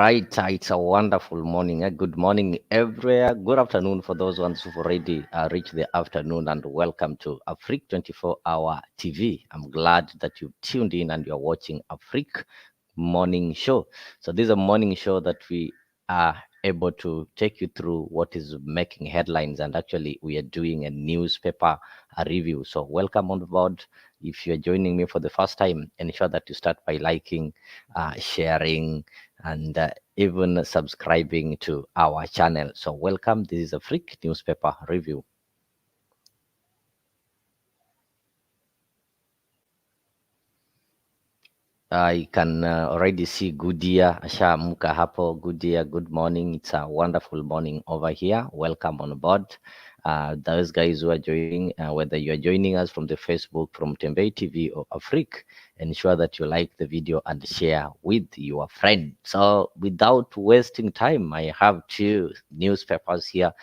right, it's a wonderful morning. Good morning, everywhere. Good afternoon for those ones who've already reached the afternoon, and welcome to Afriq 24-hour TV. I'm glad that you've tuned in and you're watching Afriq Morning Show. So this is a morning show that we are able to take you through what is making headlines, and actually we are doing a newspaper review. So welcome on board. If you're joining me for the first time, ensure that you start by liking, sharing, and even subscribing to our channel. So welcome. This is a Afriq newspaper review. I can already see Goodia ashaamka hapo. Goodia, good morning. It's a wonderful morning over here. Welcome on board. Those guys who are joining, whether you are joining us from the Facebook, from Tembei TV or Afriq, ensure that you like the video and share with your friend. So without wasting time, I have two newspapers here.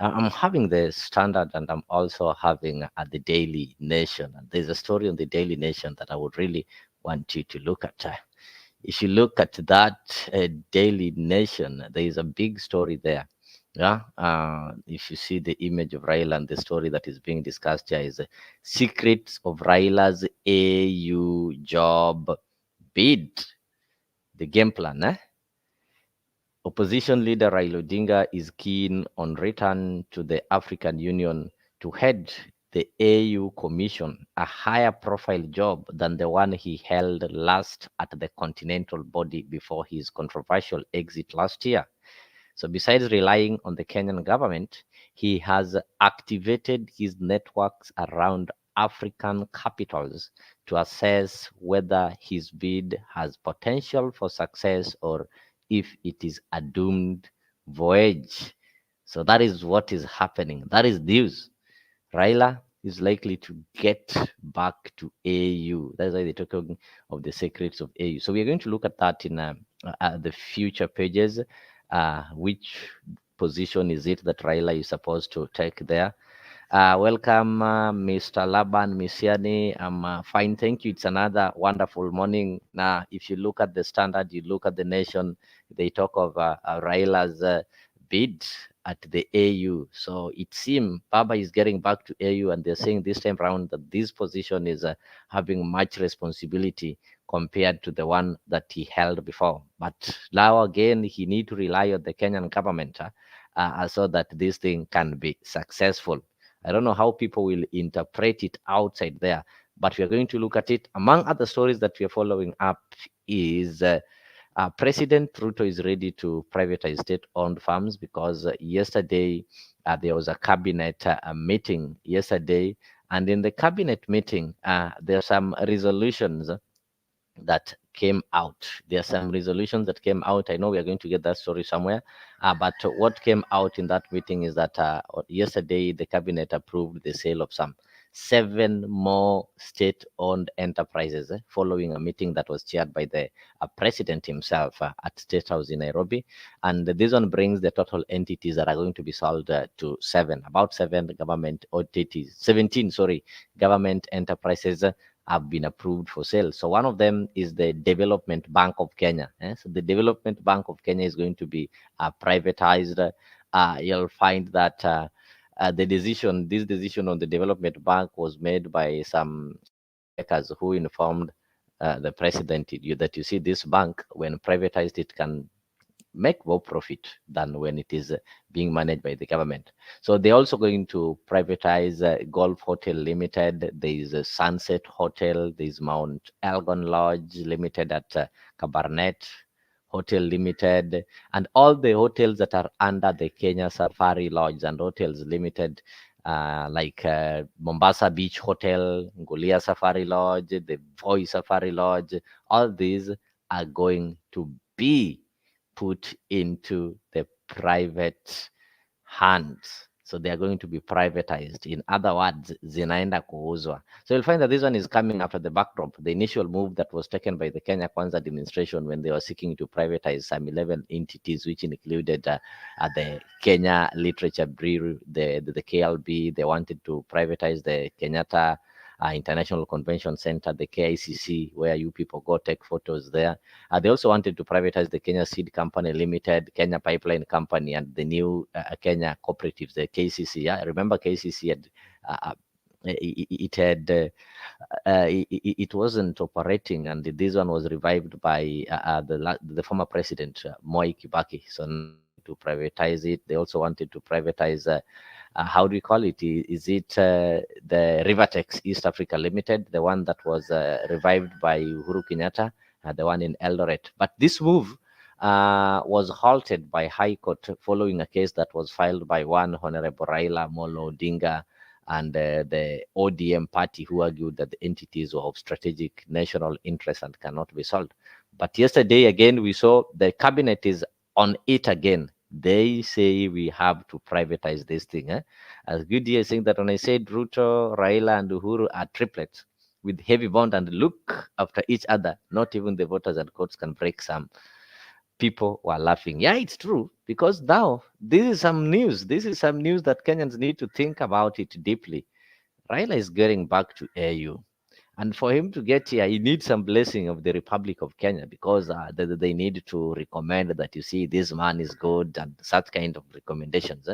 I'm having the Standard and I'm also having the Daily Nation. And there's a story on the Daily Nation that I would really want you to look at. If you look at that Daily Nation, there is a big story there. Yeah, if you see the image of Raila, and the story that is being discussed here is secrets of Raila's AU job bid. The game plan. Opposition leader Raila Odinga is keen on return to the African Union to head the AU Commission, a higher profile job than the one he held last at the continental body before his controversial exit last year. So besides relying on the Kenyan government, he has activated his networks around African capitals to assess whether his bid has potential for success or if it is a doomed voyage. So that is what is happening. That is news. Raila is likely to get back to AU. That's why they're talking of the secrets of AU. So we are going to look at that in the future pages. Which position is it that Raila is supposed to take there? Welcome, Mr. Laban Misiani. I'm fine, thank you. It's another wonderful morning. Now, if you look at the Standard, you look at the Nation, they talk of Raila's bid at the AU. So it seems Baba is getting back to AU, and they're saying this time around that this position is having much responsibility compared to the one that he held before. But now again, he need to rely on the Kenyan government so that this thing can be successful. I don't know how people will interpret it outside there, but we are going to look at it. Among other stories that we are following up is President Ruto is ready to privatize state-owned farms because yesterday there was a cabinet meeting yesterday, and in the cabinet meeting there are some resolutions that came out. There are some resolutions that came out. I know we are going to get that story somewhere. But what came out in that meeting is that yesterday the cabinet approved the sale of some 7 more state-owned enterprises following a meeting that was chaired by the president himself at State House in Nairobi. And this one brings the total entities that are going to be sold to 7, about 7 government entities, 17, sorry, government enterprises have been approved for sale. So one of them is the Development Bank of Kenya. So the Development Bank of Kenya is going to be privatized. You'll find that this decision on the Development Bank was made by some makers who informed the president that you see this bank, when privatized, it can make more profit than when it is being managed by the government. So they're also going to privatize Golf Hotel Limited. There is a Sunset Hotel. There is Mount Elgon Lodge Limited at Cabernet Hotel Limited, and all the hotels that are under the Kenya Safari Lodge and Hotels Limited, like Mombasa Beach Hotel, Ngulia Safari Lodge, the Voi Safari Lodge. All these are going to be put into the private hands. So they are going to be privatized. In other words, zinaenda kuuzwa. So you'll find that this one is coming after the backdrop, the initial move that was taken by the Kenya Kwanza administration when they were seeking to privatize some 11 entities, which included the Kenya Literature Bureau, the KLB. They wanted to privatize the Kenyatta International Convention Center, the KICC, where you people go take photos there. They also wanted to privatize the Kenya Seed Company Limited, Kenya Pipeline Company, and the new Kenya Cooperatives, the KCC. Yeah, I remember KCC had it had it wasn't operating, and this one was revived by the former president Moi Kibaki. So now they wanted to privatize it. They also wanted to privatize. How do you call it? Is it the Rivertex East Africa Limited, the one that was revived by Uhuru Kenyatta, the one in Eldoret? But this move was halted by High Court following a case that was filed by one Honorable Raila Molo Odinga and the ODM party, who argued that the entities were of strategic national interest and cannot be sold. But yesterday, again, we saw the cabinet is on it again. They say we have to privatize this thing. As Goody is saying that when I said Ruto, Raila, and Uhuru are triplets with heavy bond and look after each other, not even the voters and courts can break some. People were laughing. Yeah, it's true, because now this is some news. This is some news that Kenyans need to think about it deeply. Raila is getting back to AU. And for him to get here, he needs some blessing of the Republic of Kenya, because they need to recommend that, you see, this man is good and such kind of recommendations.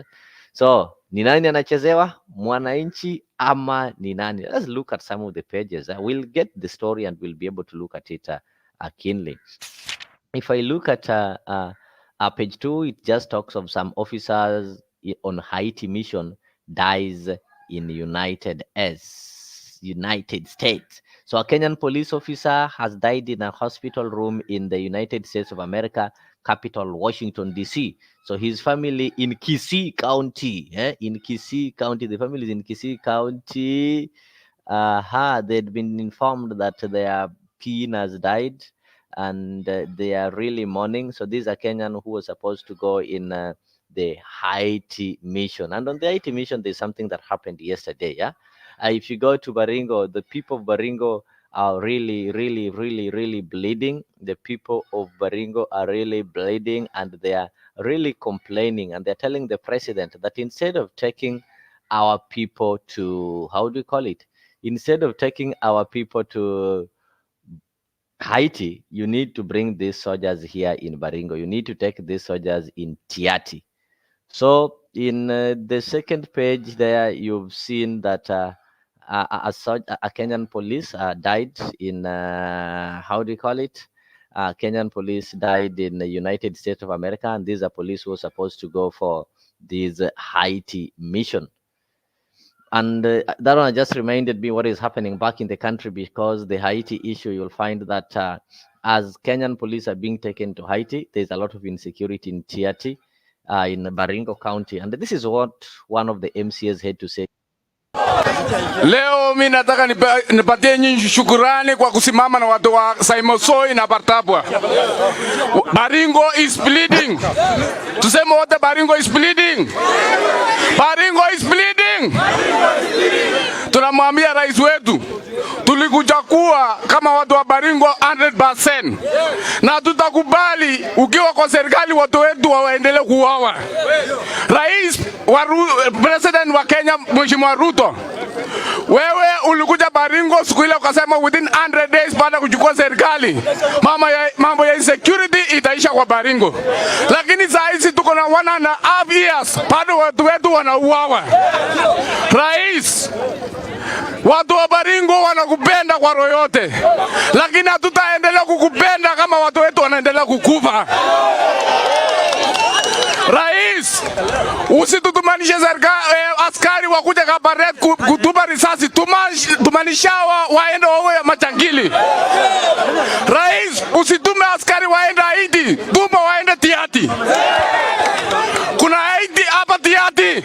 So, ni nani anachezewa? Mwananchi ama ni nani? Let's look at some of the pages. We'll get the story and we'll be able to look at it keenly. If I look at page 2, it just talks of some officers on Haiti mission dies in United States. So a Kenyan police officer has died in a hospital room in the United States of America, capital Washington, D.C. So his family in Kisii County, in Kisii County, the family is in Kisii County. They'd been informed that their kin has died, and they are really mourning. So these are Kenyan who was supposed to go in the Haiti mission. And on the Haiti mission, there's something that happened yesterday. Yeah. If you go to Baringo, the people of Baringo are really, really, really, really bleeding. The people of Baringo are really bleeding, and they are really complaining. And they're telling the president that instead of taking our people to, how do you call it? Instead of taking our people to Haiti, you need to bring these soldiers here in Baringo. You need to take these soldiers in Tiati. So in the second page there, you've seen that a Kenyan police died in, how do you call it? Kenyan police died in the United States of America, and these are police who were supposed to go for this Haiti mission. And that one just reminded me what is happening back in the country, because the Haiti issue, you'll find that as Kenyan police are being taken to Haiti, there's a lot of insecurity in Tiati, in Baringo County. And this is what one of the MCAs had to say. Leo mimi nataka nipatie nyinyi shukurani kwa kusimama na watu wa Saimosoi na Bartabwa. Baringo is bleeding. Tuseme wote Baringo is bleeding. Baringo is bleeding. Tunamwambia rais wetu, tulikuja kuwa kama watu wa Baringo 100%. Na tutakubali ukiwa kwa serikali watu wetu waendelee kuuawa. Rais wa President wa Kenya Mheshimiwa Ruto, wewe ulikuja Baringo siku ile ukasema within 100 days baada ya kuchukua serikali mambo ya insecurity itaisha kwa Baringo. Lakini saa hizi tuko na 1.5 years bado watu wetu wanauawa. Rais, watu wa Baringo wanakupenda kwa roho yote, lakini hatutaendelea kukupenda kama watu wetu wanaendelea kukufa. Rais, usitutumanishe askari wakuja Kabaret kutupa risasi, tumanishawa waende wawe machangili. Rais, usitume askari waende Haiti, tuma waende Tiati. Kuna Haiti hapa Tiati.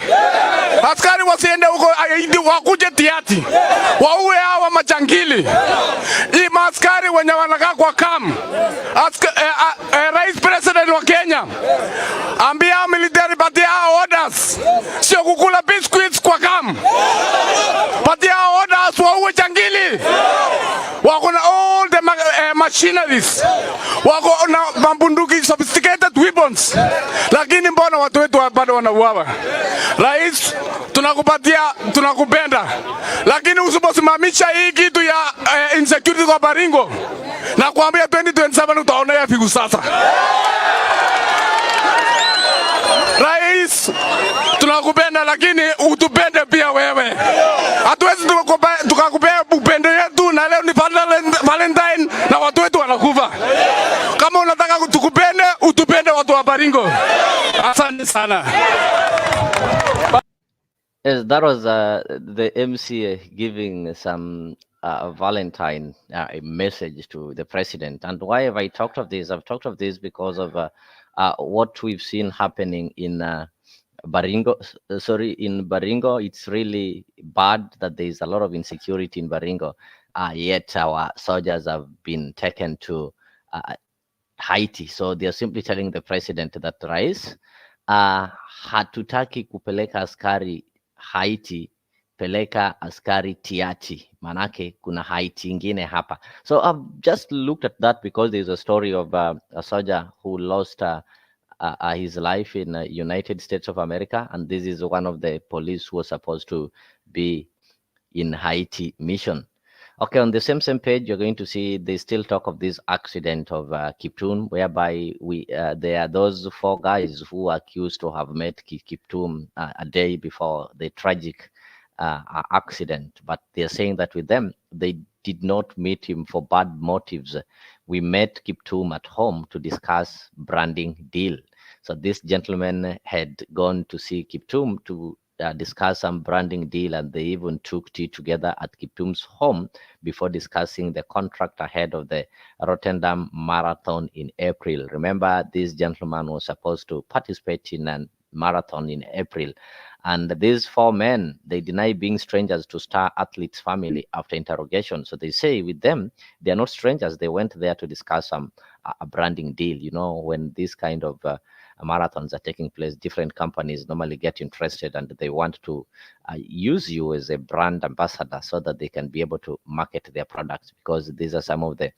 Askari wasiende huko Haiti, wakuje Tiati. Waue hawa machangili. Hii maaskari wenye wanakaa kwa kam. Rais President wa Kenya, ambia military patia orders, sio kukula biscuits kwa kam. Patia orders waue jangili. Wako na all the machineries. Wako na mabunduki, sophisticated weapons. Lakini mbona watu wetu bado wanauawa? Rais, tunakupenda, lakini usiposimamisha hii kitu ya insecurity kwa Baringo, na kuambia 2027 utaonea figu sasa. Rais, tunakupenda lakini utupende pia wewe. Hatuwezi tukakupea upendo yetu na leo ni Valentine na watu wetu wanakufa. Kama unataka tukupende, utupende watu wa Baringo. Asante sana. Yes, that was the MC giving some Valentine a message to the president. And why have I talked of this? I've talked of this because of what we've seen happening in Baringo. In Baringo, it's really bad that there is a lot of insecurity in Baringo. Yet our soldiers have been taken to Haiti. So they're simply telling the president that Rais, hatutaki kupeleka askari Haiti, peleka askari Tiati, manake kuna Haiti ingine hapa. So I've just looked at that because there's a story of a soldier who lost his life in the United States of America, and this is one of the police who was supposed to be in Haiti mission. Okay, on the same page, you're going to see they still talk of this accident of Kiptum, whereby there are those 4 guys who are accused to have met Kiptum a day before the tragic accident. But they're saying that with them, they did not meet him for bad motives. We met Kiptum at home to discuss branding deal. So this gentleman had gone to see Kiptum to discuss some branding deal, and they even took tea together at Kiptum's home before discussing the contract ahead of the Rotterdam Marathon in April. Remember, this gentleman was supposed to participate in a marathon in April, and these 4 men, they deny being strangers to star athlete's family after interrogation. So they say with them, they are not strangers. They went there to discuss some a branding deal. You know, when this kind of marathons are taking place, different companies normally get interested and they want to use you as a brand ambassador so that they can be able to market their products, because these are some of the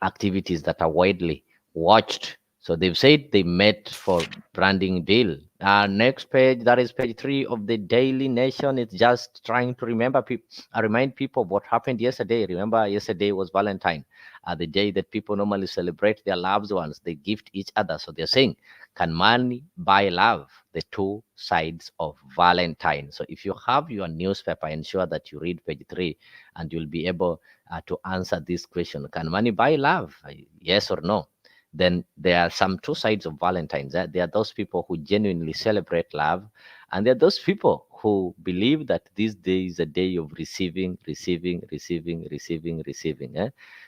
activities that are widely watched. So they've said they met for branding deal. Next page, that is page 3 of the Daily Nation. It's just trying to remind people of what happened yesterday. Remember, yesterday was Valentine, the day that people normally celebrate their loved ones. They gift each other. So they're saying, can money buy love? The 2 sides of Valentine. So if you have your newspaper, ensure that you read page 3 and you'll be able to answer this question. Can money buy love? Yes or no? Then there are some 2 sides of Valentine's. There are those people who genuinely celebrate love, and there are those people who believe that this day is a day of receiving.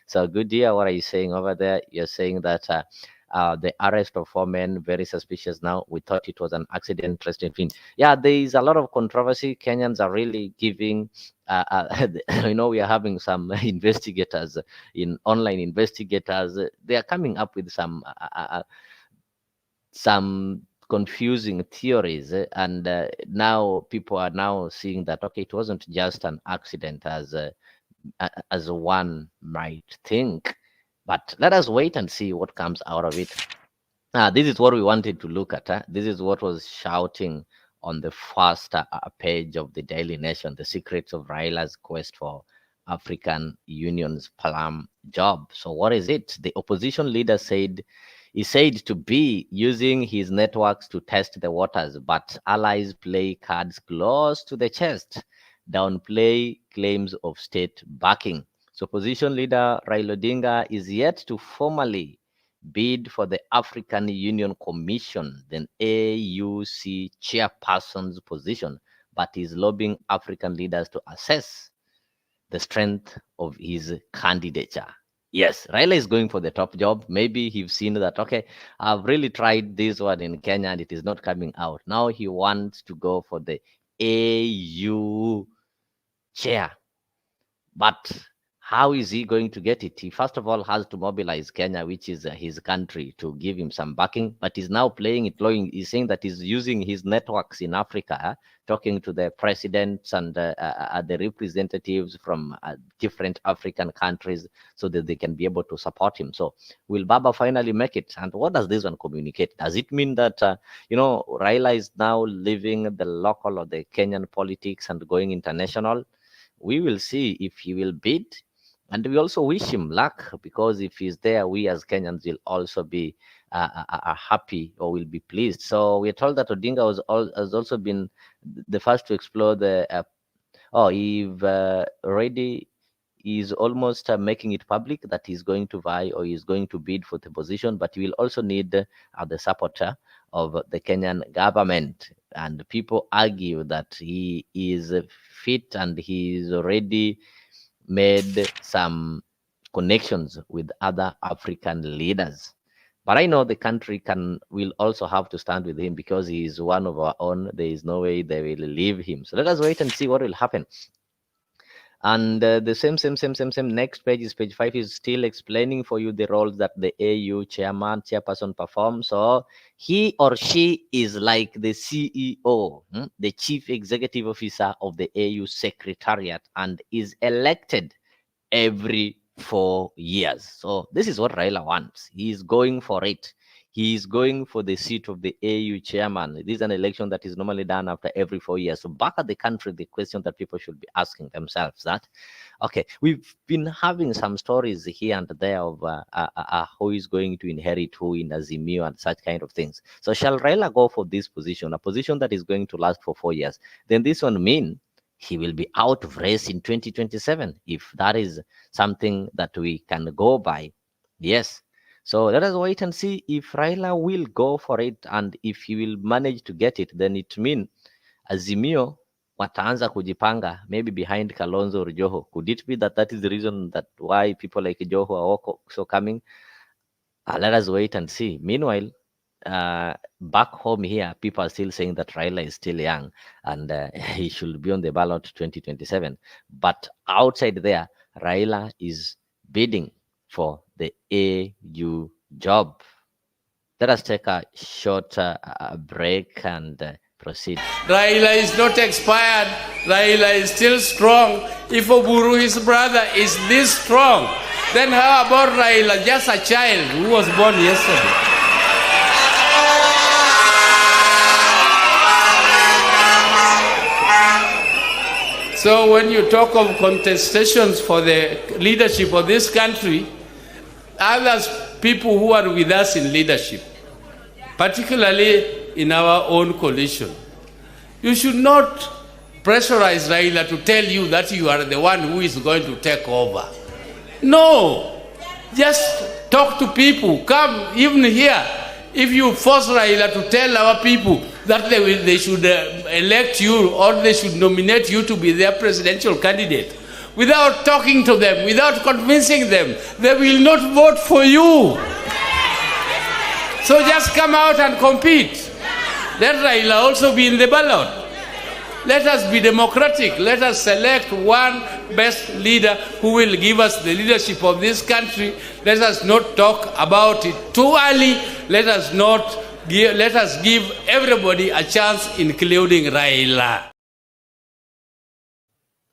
So good dear, what are you saying over there? You're saying that the arrest of 4 men, very suspicious now. We thought it was an accident. Interesting thing. Yeah, there is a lot of controversy. Kenyans are really giving, you know, we are having some investigators, online investigators. They are coming up with some confusing theories, and now people are now seeing that, okay, it wasn't just an accident as one might think. But let us wait and see what comes out of it. This is what we wanted to look at. This is what was shouting on the first page of the Daily Nation, the secrets of Raila's quest for African Union's plum job. So what is it? The opposition leader said he said to be using his networks to test the waters, but allies play cards close to the chest, downplay claims of state backing. So opposition leader Raila Odinga is yet to formally bid for the African Union Commission, the AUC chairperson's position, but is lobbying African leaders to assess the strength of his candidature. Yes, Raila is going for the top job. Maybe he's seen that, okay, I've really tried this one in Kenya and it is not coming out. Now he wants to go for the AU chair. But how is he going to get it? He first of all has to mobilize Kenya, which is his country, to give him some backing. But he's now playing it low. He's saying that he's using his networks in Africa, talking to the presidents and the representatives from different African countries so that they can be able to support him. So will Baba finally make it? And what does this one communicate? Does it mean that, Raila is now leaving the local or the Kenyan politics and going international? We will see if he will bid, and we also wish him luck, because if he's there, we as Kenyans will also be happy, or will be pleased. So we're told that Odinga has also been the first to explore the he already is almost making it public that he's going to vie or he's going to bid for the position, but he will also need the support of the Kenyan government. And people argue that he is fit and he's already made some connections with other African leaders. But I know the country will also have to stand with him, because he is one of our own. There is no way they will leave him. So let us wait and see what will happen. And the same next page is page 5, is still explaining for you the roles that the AU chairperson performs. So he or she is like the CEO, the chief executive officer of the AU secretariat, and is elected every 4 years. So this is what Raila wants. He is going for it. He is going for the seat of the AU chairman. This is an election that is normally done after every 4 years. So back at the country, the question that people should be asking themselves that, okay, we've been having some stories here and there of who is going to inherit who in Azimio and such kind of things. So shall Raila go for this position, a position that is going to last for 4 years? Then this one mean he will be out of race in 2027, if that is something that we can go by. Yes. So let us wait and see if Raila will go for it, and if he will manage to get it, then it means Azimio wataanza kujipanga maybe behind Kalonzo or Joho. Could it be that is the reason that why people like Joho are also coming? Let us wait and see. Meanwhile, back home here, people are still saying that Raila is still young and he should be on the ballot 2027. But outside there, Raila is bidding for the AU job. Let us take a short break and proceed. Raila is not expired. Raila is still strong. If Oburu, his brother, is this strong, then how about Raila, just a child who was born yesterday? So when you talk of contestations for the leadership of this country, others, people who are with us in leadership, particularly in our own coalition, you should not pressurize Raila to tell you that you are the one who is going to take over. No, just talk to people. Come, even here, if you force Raila to tell our people that they should elect you or they should nominate you to be their presidential candidate, without talking to them, without convincing them, they will not vote for you. So just come out and compete. Let Raila also be in the ballot. Let us be democratic. Let us select one best leader who will give us the leadership of this country. Let us not talk about it too early. Let us give everybody a chance, including Raila.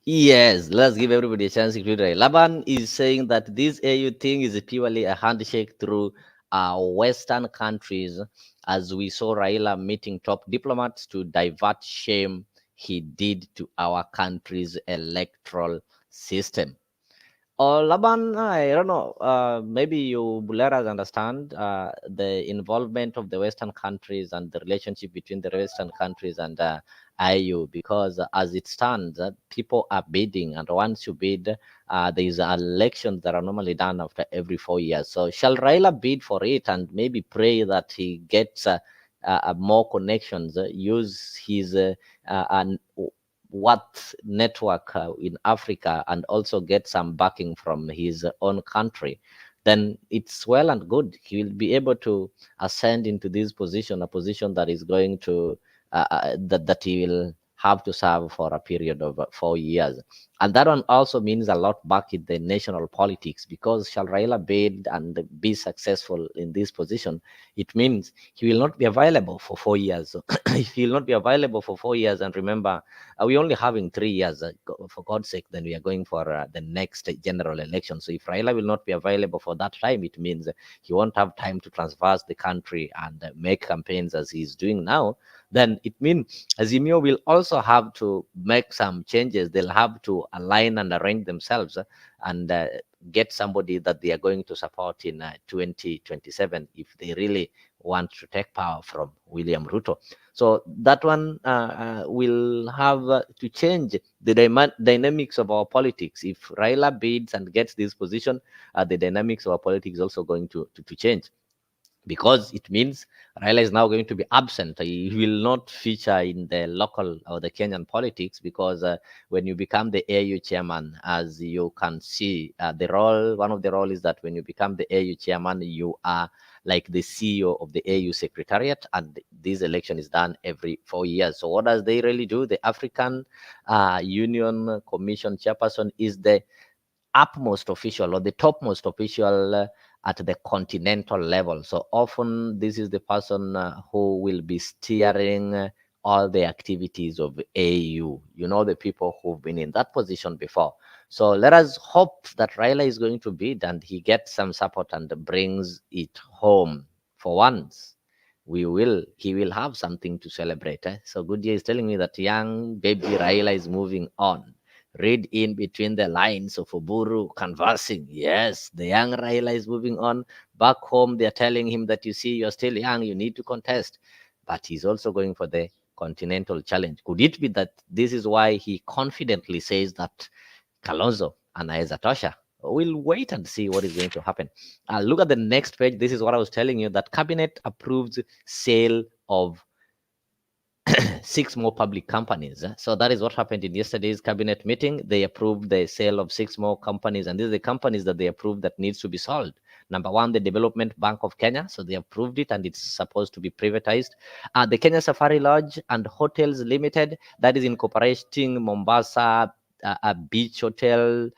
Yes, let's give everybody a chance, including Raila. Laban is saying that this AU thing is purely a handshake through Western countries, as we saw Raila meeting top diplomats to divert shame he did to our country's electoral system. Laban, I don't know, maybe you Buleras understand the involvement of the Western countries and the relationship between the Western countries and IU, because as it stands, people are bidding, and once you bid, there is elections that are normally done after every 4 years. So shall Raila bid for it and maybe pray that he gets more connections, use his what network in Africa, and also get some backing from his own country? Then it's well and good. He will be able to ascend into this position, a position that is going to that he will have to serve for a period of 4 years. And that one also means a lot back in the national politics, because shall Raila bid and be successful in this position, it means he will not be available for 4 years. So if he will not be available for 4 years, and remember, we're only having 3 years, for God's sake, then we are going for the next general election. So if Raila will not be available for that time, it means he won't have time to traverse the country and make campaigns as he's doing now. Then it means Azimio will also have to make some changes. They'll have to align and arrange themselves and get somebody that they are going to support in 2027 if they really want to take power from William Ruto. So that one will have to change the dynamics of our politics. If Raila bids and gets this position, the dynamics of our politics is also going to change, because it means Raila is now going to be absent. He will not feature in the local or the Kenyan politics, because when you become the AU chairman, as you can see, one of the role is that when you become the AU chairman, you are like the CEO of the AU secretariat, and this election is done every 4 years. So what does they really do? The African Union Commission chairperson is the upmost official or the topmost official at the continental level. So often this is the person who will be steering all the activities of AU. You know, the people who've been in that position before. So let us hope that Raila is going to bid and he gets some support and brings it home. For once, he will have something to celebrate. So Goodyear is telling me that young baby Raila is moving on. Read in between the lines of Oburu conversing. Yes, the young Raila is moving on. Back home, they're telling him that, you see, you're still young, you need to contest. But he's also going for the continental challenge. Could it be that this is why he confidently says that Kalonzo and Tosha? We'll wait and see what is going to happen. Look at the next page. This is what I was telling you, that cabinet approves sale of 6 more public companies. So that is what happened in yesterday's cabinet meeting. They approved the sale of 6 more companies, and these are the companies that they approved that needs to be sold. Number 1, the Development Bank of Kenya. So they approved it and it's supposed to be privatized. The Kenya Safari Lodge and Hotels Limited, that is incorporating Mombasa, a beach hotel,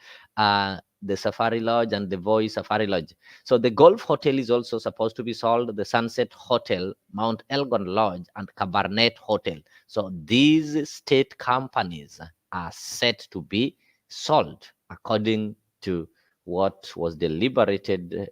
the Safari Lodge and the Voi Safari Lodge. So the Golf Hotel is also supposed to be sold, the Sunset Hotel, Mount Elgon Lodge, and Cabernet Hotel. So these state companies are set to be sold according to what was deliberated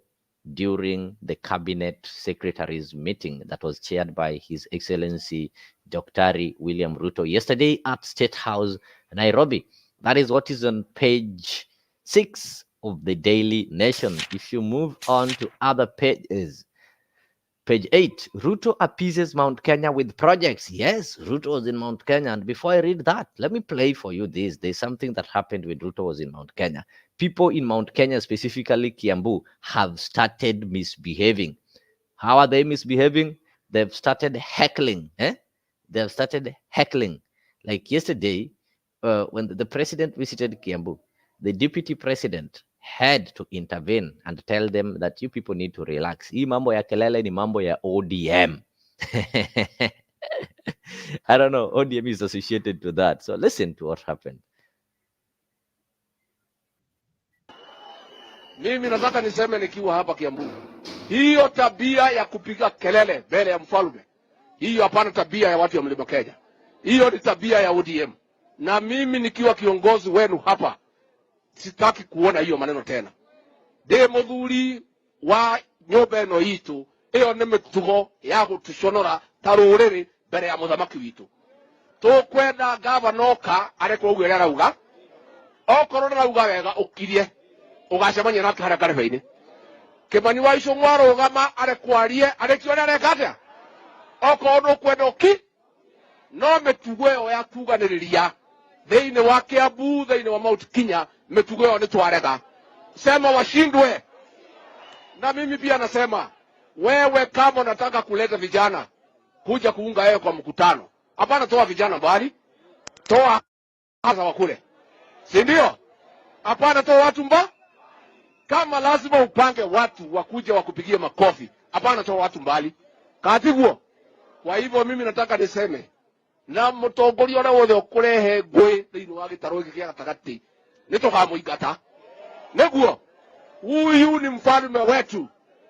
during the cabinet secretaries meeting that was chaired by His Excellency Dr. William Ruto yesterday at State House, Nairobi. That is what is on page 6 of the Daily Nation. If you move on to other pages, page 8, Ruto appeases Mount Kenya with projects. Yes, Ruto was in Mount Kenya. And before I read that, let me play for you this. There's something that happened when Ruto was in Mount Kenya. People in Mount Kenya, specifically Kiambu, have started misbehaving. How are they misbehaving? They've started heckling. They've started heckling. Like yesterday, when the president visited Kiambu, the deputy president had to intervene and tell them that you people need to relax. Hii mambo ya kelele ni mambo ya ODM. I don't know, ODM is associated to that. So listen to what happened. Mimi nataka niseme nikiwa hapa Kiambu, hiyo tabia ya kupiga kelele mbele ya mfalme, hiyo hapana tabia ya watu wa Mlima Kenya. Hiyo ni tabia ya ODM. Na mimi nikiwa kiongozi wenu hapa, sitaki kuona hiyo maneno tena. De muthuri wa nyumba ino itu, iyo ni mitugo ya gutuconora taruriri mbere ya muthamaki witu. Tukwenda gavanoka areko ugu arauga, okorwo arauga wega ukirie ugacemania nake haria karebe-ini. Kimani wa Icũng'wa arũgama arekwarie arekio ni areka atia, okorwo nukwenda uki, no mitugo iyo ya kuganiriria thĩinĩ wa Kiambu, thĩinĩ wa Mount Kenya, mitugo iyo ni twarega. Sema washindwe. Na mimi pia nasema, wewe kama unataka kuleta vijana kuja kuunga wewe kwa mkutano, hapana toa vijana mbali, toa hasa wakule, si ndio? Hapana toa watu kama lazima upange watu wakuja wakupigie makofi, hapana toa watu mbali katiguo. Kwa hivyo mimi nataka niseme na mutongoria ora wothe ukurehe ngui thiini wa gitaro giki gatagati nitukamuingata neguo. Huyu ni mfalme wetu,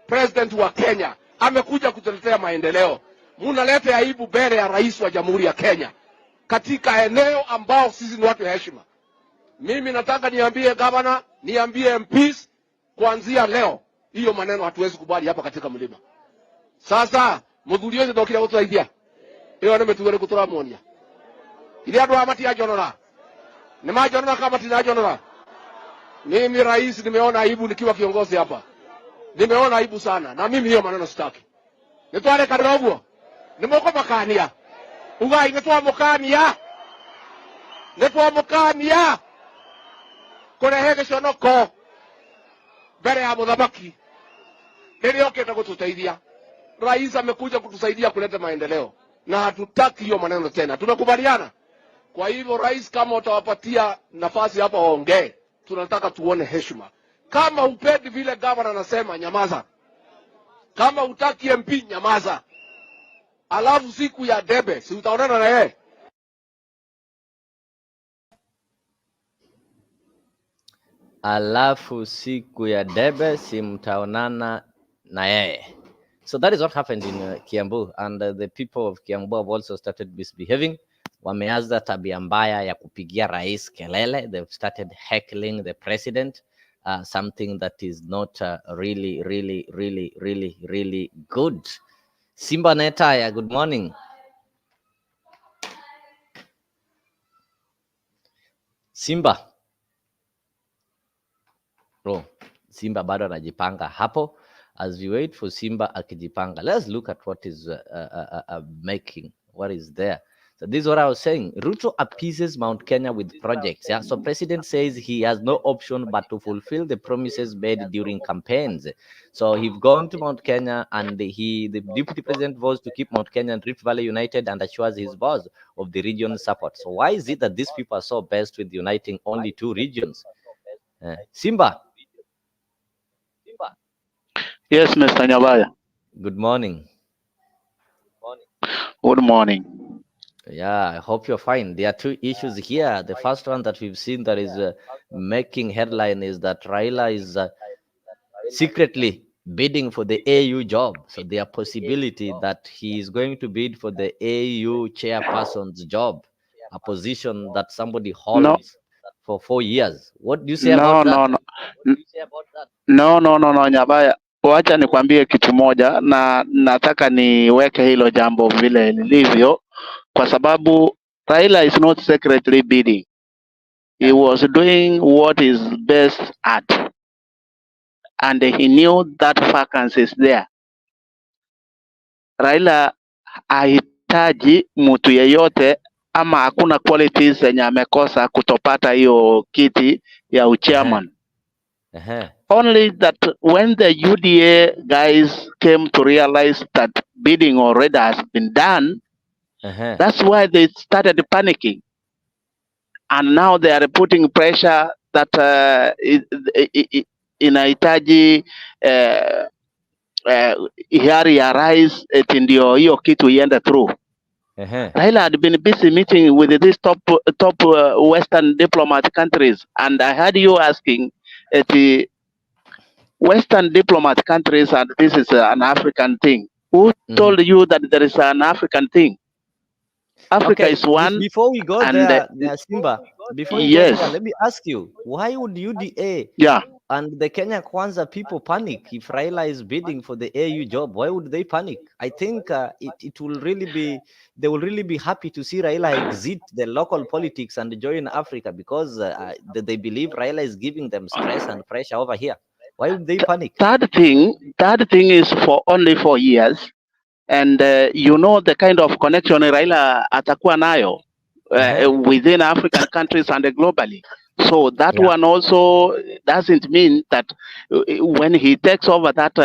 president wa Kenya, amekuja kutuletea maendeleo. Munaleta aibu mbele ya rais wa Jamhuri ya Kenya katika eneo ambao sisi ni watu heshima. Mimi nataka niambie governor, niambie MPs, kuanzia leo hiyo maneno hatuwezi kubali hapa katika mlima. Sasa muthuri uyu ndokira guturaithia iyo ni mitugo riku turamuonia ile andu amati ajonora ni majonora kama tinajonora. Mimi rais nimeona aibu nikiwa kiongozi hapa, nimeona aibu sana, na mimi hiyo maneno sitaki. Nitware kadira uguo nimoko makania ugai nitwamukania kurehe giconoko mbere ya muthamaki ili okete gututeithia. Rais amekuja kutusaidia kuleta maendeleo na hatutaki hiyo maneno tena. Tumekubaliana. Kwa hivyo rais, kama utawapatia nafasi hapa waongee, tunataka tuone heshima. Kama upendi vile governor anasema, nyamaza. Kama utaki MP, nyamaza. Alafu siku ya debe si utaonana na yeye. Alafu siku ya debe si mtaonana na yeye. So that is what happened in Kiambu, and the people of Kiambu have also started misbehaving. Wameanza tabia mbaya ya kupigia rais kelele. They've started heckling the president, something that is not really good. Simba Netaya, good morning. Simba. Oh, Simba bado anajipanga hapo. As we wait for Simba akijipanga, let's look at what is making, what is there. So this is what I was saying. Ruto appeases Mount Kenya with projects. Yeah. So president says he has no option but to fulfill the promises made during campaigns. So he's gone to Mount Kenya, and the deputy president vows to keep Mount Kenya and Rift Valley united and assures his boss of the region's support. So why is it that these people are so best with uniting only two regions? Simba. Yes, Mr. Nyabaya. Good morning. Good morning. Yeah, I hope you're fine. There are two issues here. The first one that we've seen that is making headline is that Raila is secretly bidding for the AU job. So there are possibility that he is going to bid for the AU chairperson's job, a position that somebody holds for 4 years. What do you say about that? No, Nyabaya. Wacha nikwambie kitu moja, na nataka niweke hilo jambo vile lilivyo, kwa sababu Raila is not secretly bidding. He was doing what is best at, and he knew that vacancy is there. Raila hahitaji mtu yeyote, ama hakuna qualities zenye amekosa kutopata hiyo kiti ya uchairman. Only that when the UDA guys came to realize that bidding already has been done, that's why they started panicking. And now they are putting pressure that inahitaji hiari ya rais eti ndio hiyo kitu iende through. Raila had been busy meeting with these top Western diplomat countries, and I heard you asking eti Western diplomat countries, and this is an African thing. Who told you that there is an African thing? Africa is one. Before we go there, Simba, before you go there, let me ask you, why would UDA and the Kenya Kwanza people panic if Raila is bidding for the AU job? Why would they panic? I think it will really be, they will really be happy to see Raila exit the local politics and join Africa, because they believe Raila is giving them stress and pressure over here. Why would they panic? Third thing is for only 4 years, and you know the kind of connection Raila atakuwa nayo within African countries and globally. So that one also doesn't mean that when he takes over that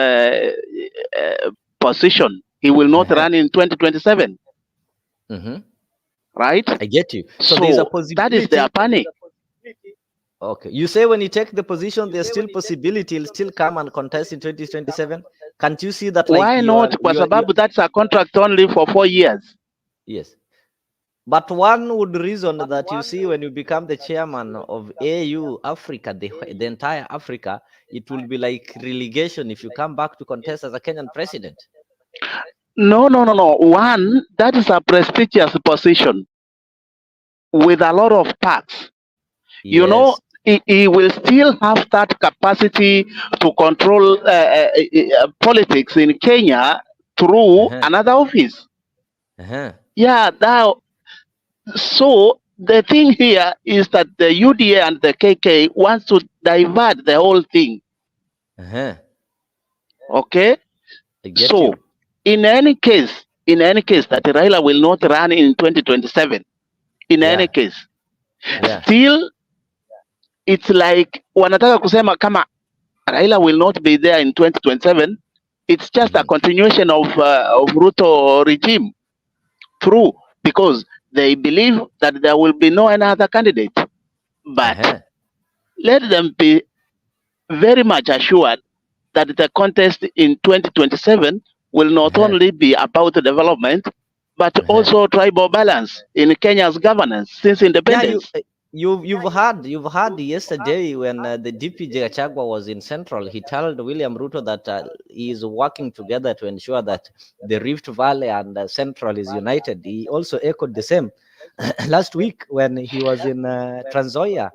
position, he will not run in 2027. Right? I get you. So there's a possibility. That is their panic. Okay. You say when he takes the position, there's still possibility he'll still come and contest in 2027. Can't you see that? Like, why not? Kwa sababu that's a contract only for 4 years. Yes. But one would reason that, you see, when you become the chairman of AU Africa, the entire Africa, it will be like relegation if you come back to contest as a Kenyan president. No, no, no, no. One, that is a prestigious position with a lot of perks. You know, Yes. he will still have that capacity to control politics in Kenya through Uh-huh. another office. Uh-huh. Yeah, now, so the thing here is that the UDA and the KK wants to divert the whole thing. Uh-huh. Okay, I get so you. in any case, that Raila will not run in 2027. In any Yeah. case, Yeah. still it's like wanataka kusema kama Raila will not be there in 2027. It's just a Mm-hmm. continuation of Ruto regime through, because they believe that there will be no another candidate. But Uh-huh. let them be very much assured that the contest in 2027 will not Uh-huh. only be about development, but Uh-huh. also tribal balance in Kenya's governance since Yeah, independence. you've heard yesterday when the DP Gachagua was in Central, he told William Ruto that he is working together to ensure that the Rift Valley and Central is united. He also echoed the same last week when he was in Trans Nzoia.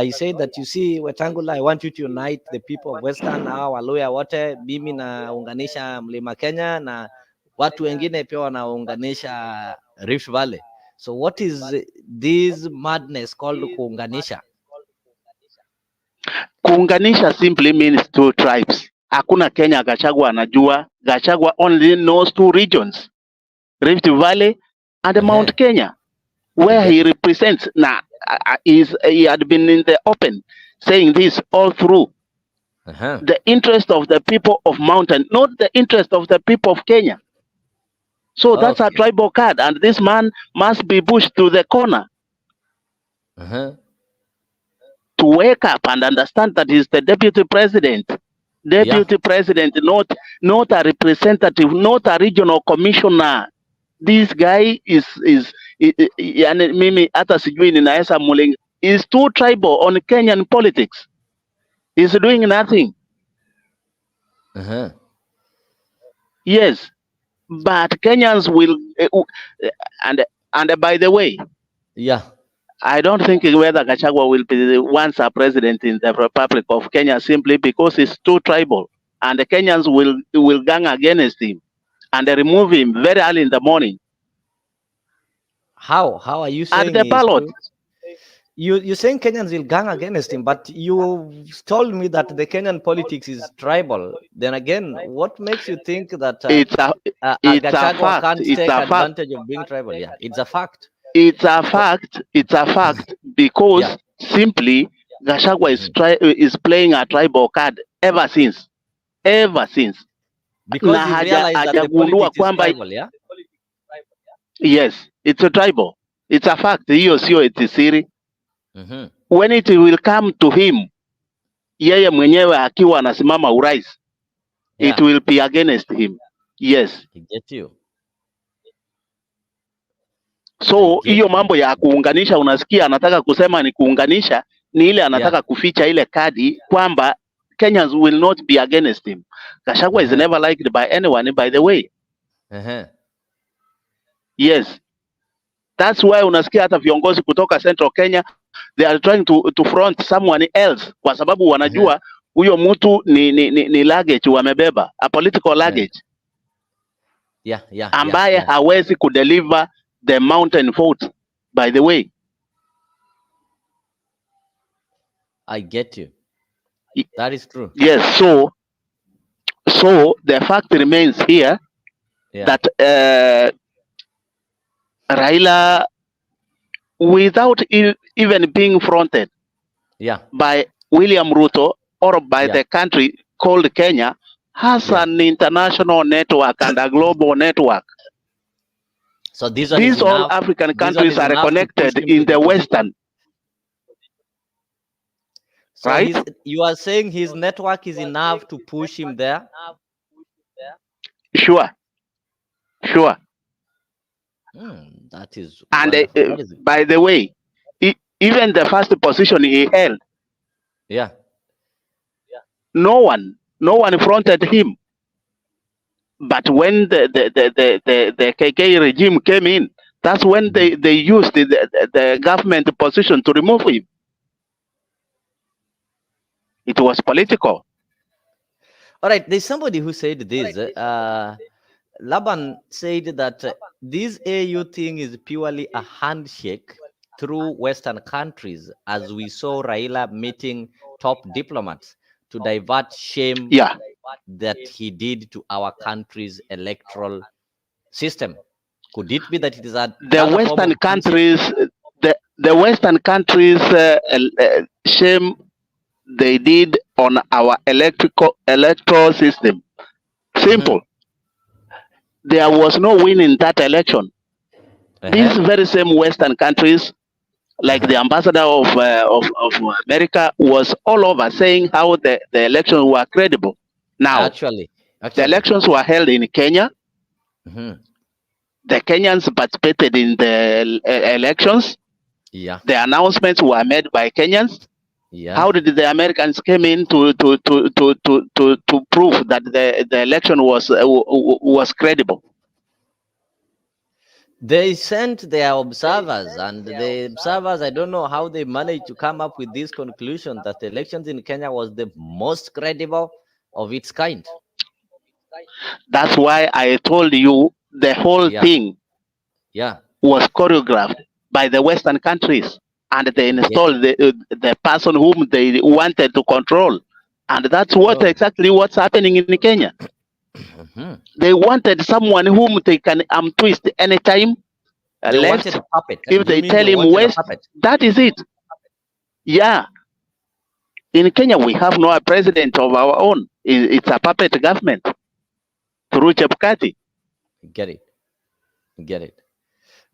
He said that, you see, Wetangula, I want you to unite the people of Western, hawa Waluya wote, mimi naunganisha Mlima Kenya na watu wengine pia wanaunganisha Rift Valley. So what is this madness called kuunganisha? Kuunganisha simply means two tribes. Hakuna Kenya Gachagua anajua. Gachagua only knows two regions, Rift Valley and Uh-huh. Mount Kenya, I where get he it. represents. Now, he had been in the open saying this all through. Uh-huh. The interest of the people of Mountain, not the interest of the people of Kenya. So that's a Okay. tribal card, and this man must be pushed to the corner Uh-huh. to wake up and understand that he's the deputy president. Yeah. Deputy president, not a representative, not a regional commissioner. This guy yani mimi hata sijui ninaweza muling, is too tribal on Kenyan politics. He's doing nothing. Uh-huh. Yes, but Kenyans will, and by the way, Yeah. I don't think whether Gachagua will be once a president in the Republic of Kenya simply because he's too tribal, and the Kenyans will gang against him and they remove him very early in the morning How are you at saying the is ballot. true? You're saying Kenyans will gang against him, but you told me that the Kenyan politics is tribal. Then again, what makes you think that It's a it's a Gachagua fact. can't It's take a fact. advantage of being tribal? Yeah, it's a fact. It's a So fact. It's a fact yeah. because simply Gachagua Mhm. is playing a tribal card ever since. Ever since. Because Na you've realized that the hajagundua politics is kwamba tribal, yeah. yes, it's a tribal. It's a fact. Hiyo sio eti siri. Mm-hmm. When it will come to him, yeye mwenyewe akiwa anasimama urais, it Yeah, will be against him. Yes. I get you. I So get hiyo you. mambo ya kuunganisha, unasikia anataka kusema ni kuunganisha, ni ile Yeah. anataka kuficha ile kadi kwamba Kenyans will not be against him. Gachagua is Uh-huh. never liked by anyone, by the way. Uh-huh. Yes. That's why unasikia hata viongozi kutoka Central Kenya they are trying to front someone else kwa sababu Uh-huh. wanajua huyo mtu ni luggage wamebeba, a political Uh-huh. luggage Yeah. ambaye hawezi kudeliver the mountain vote, by the way. I get you. That is true. Yes, so the fact remains here Yeah. that Raila, without even being fronted Yeah. by William Ruto or by Yeah. the country called Kenya, has Yeah. an international network and a global network. So this one is These all enough. African This one countries is are enough to push connected him in to the the position. Western, So right? you are saying his network is enough to push him there? Sure. That is And wonderful. That is, by the way, even the first position he held, yeah. no one fronted him. But when the KK regime came in, that's when they used the government position to remove him. It was political. All right. There's somebody who said this. Laban said that this AU thing is purely a handshake through Western countries, as we saw Raila meeting top diplomats to divert shame that he did to our country's electoral system. Could it be that it is the Western countries, the Western countries shame they did on our electoral system? Simple. There was no win in that election. These very same Western countries, like the ambassador of America, was all over saying how the elections were credible. Now, actually, the elections were held in Kenya. The Kenyans participated in the elections. Yeah. The announcements were made by Kenyans. Yeah. How did the Americans came in to prove that the election was credible? They sent their observers, and the observers, I don't know how they managed to come up with this conclusion that the elections in Kenya was the most credible of its kind. That's why I told you the whole thing was choreographed by the Western countries, and they installed the person whom they wanted to control. And that's exactly what's happening in Kenya. They wanted someone whom they can twist anytime. Left, a puppet. If they tell him west, that is it. Yeah. In Kenya, we have no president of our own. It's a puppet government through Chebukati. Get it.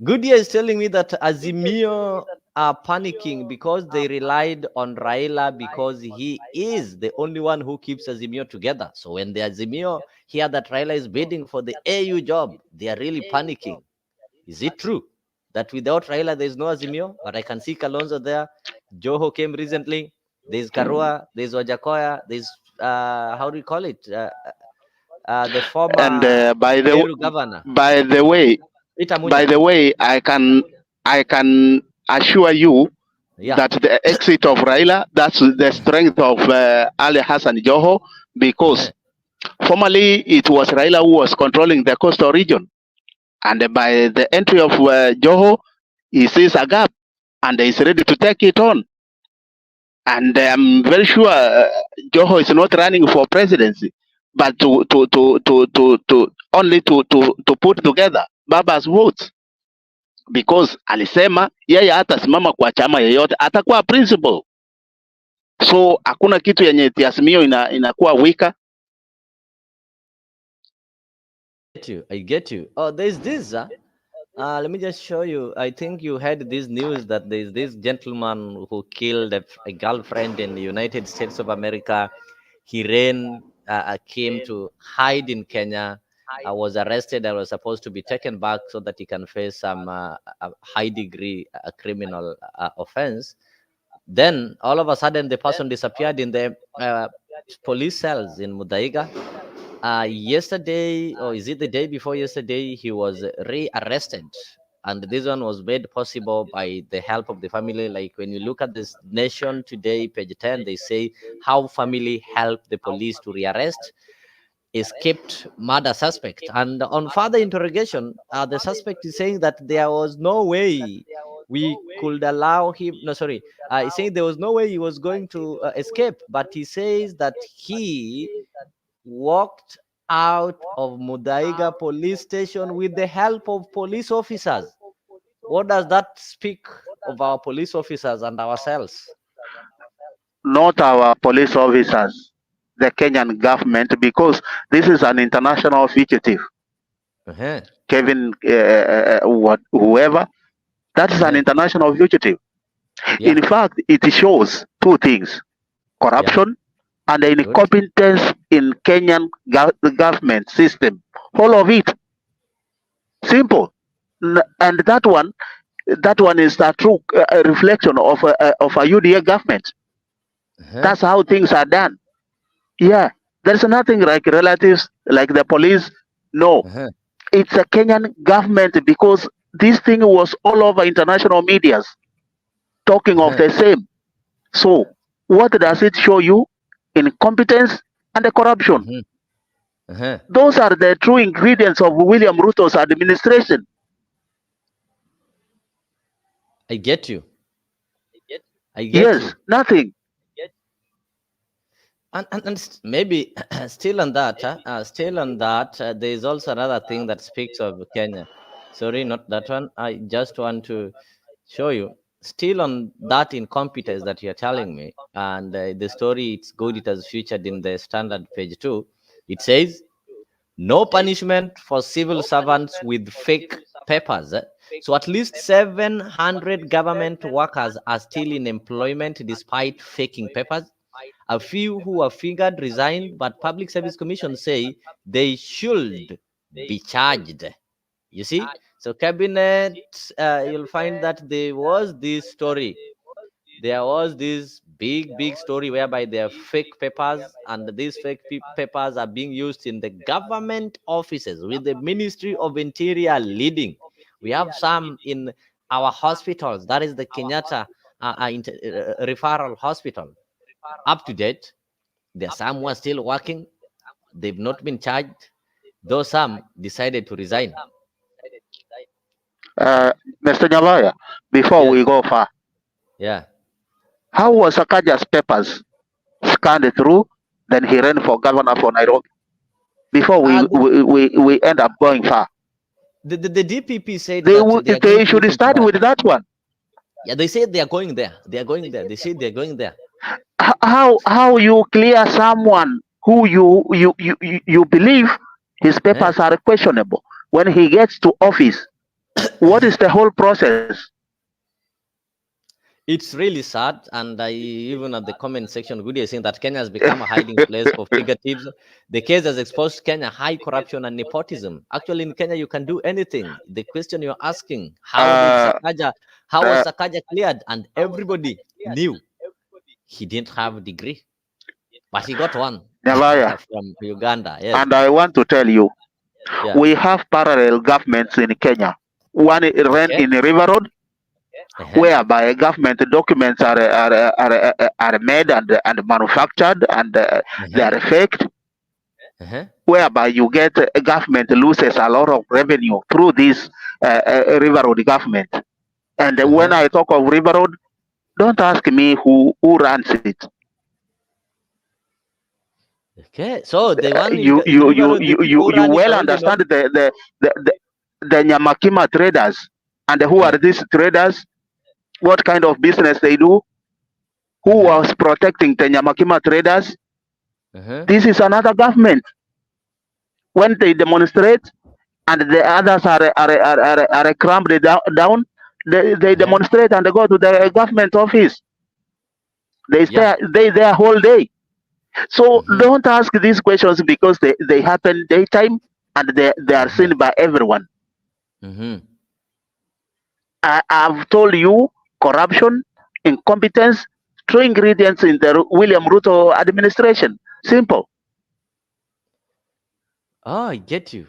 Goodyear is telling me that Azimio are panicking because they relied on Raila because he is the only one who keeps Azimio together. So when the Azimio hear that Raila is bidding for the AU job, they are really panicking. Is it true that without Raila there is no Azimio? But I can see Kalonzo there. Joho came recently. There's Karua. There's Wajakoya. There's how do you call it? The former and by the governor. By the way, I can assure you that the exit of Raila, that's the strength of Ali Hassan Joho, because formerly it was Raila who was controlling the coastal region. And by the entry of Joho, he sees a gap and is ready to take it on. And I'm very sure Joho is not running for presidency, but to put together Baba's votes, because alisema yeye hatasimama kwa chama yeyote, atakuwa principal. So hakuna kitu yenye Azimio inakuwa wika. I get you. Oh, there's this. Let me just show you. I think you had this news that there's this gentleman who killed a girlfriend in the United States of America. He came to hide in Kenya. Was arrested and was supposed to be taken back so that he can face some high degree criminal offense. Then all of a sudden the person disappeared in the police cells in Muthaiga. Yesterday, or is it the day before yesterday, he was rearrested, and this one was made possible by the help of the family. Like when you look at this Nation Today, page 10, they say how family helped the police to rearrest escaped murder suspect. And on further interrogation, the suspect is saying that there was no way we could allow him. No, sorry. He's saying there was no way he was going to escape, but he says that he walked out of Muthaiga police station with the help of police officers. What does that speak of our police officers and ourselves? Not our police officers, the Kenyan government, because this is an international fugitive. Kevin, whoever, that is an international fugitive. In fact, it shows two things: corruption and the incompetence in Kenyan government system. All of it. Simple. And that one is a true reflection of a UDA government. That's how things are done. Yeah, there's nothing like relatives, like the police. No, it's a Kenyan government, because this thing was all over international medias talking of the same. So, what does it show you? Incompetence and the corruption. Those are the true ingredients of William Ruto's administration. I get you. I get Yes, you. nothing. And maybe still on that, there is also another thing that speaks of Kenya. Sorry, not that one. I just want to show you. Still on that incompetence that you're telling me, and the story, it's good. It has featured in the Standard page 2. It says, no punishment for civil servants with fake papers. So at least 700 government workers are still in employment despite faking papers. A few who are fingered resigned, but Public Service Commission say they should be charged. You see? So cabinet, you'll find that there was this story. There was this big story whereby there are fake papers, and these fake papers are being used in the government offices with the Ministry of Interior leading. We have some in our hospitals. That is the Kenyatta referral hospital. Up to date, there are some who are still working. They've not been charged, though some decided to resign. Mr. Nyavaya, before Yes. we go far, Yeah. how was Sakaja's papers scanned through? Then he ran for governor for Nairobi. Before we end up going far, The DPP said they that they should start with that one. Yeah, they said they are going there. They are going there. They said they are going there. How you clear someone who you believe his papers are questionable when he gets to office? What is the whole process? It's really sad, and I even at the comment section, Goody is saying that Kenya has become a hiding place for fugitives. The case has exposed Kenya high corruption and nepotism. Actually, in Kenya, you can do anything. The question you're asking, how was Sakaja cleared? And everybody knew he didn't have a degree, but he got one from Uganda. Yes. And I want to tell you, we have parallel governments in Kenya. One ran in River Road, whereby government documents are made and manufactured, and they are faked, whereby you get government loses a lot of revenue through this River Road government. And when I talk of River Road, don't ask me who runs it. Okay, so the one you well understand the Nyamakima traders, and who are these traders? What kind of business they do? Who was protecting the Nyamakima traders? This is another government. When they demonstrate and the others are crammed down, they demonstrate and they go to the government office. They stay there whole day. So don't ask these questions, because they happen daytime and they are seen by everyone. I've told you, corruption, incompetence, true ingredients in the William Ruto administration. Simple. Oh, I get you.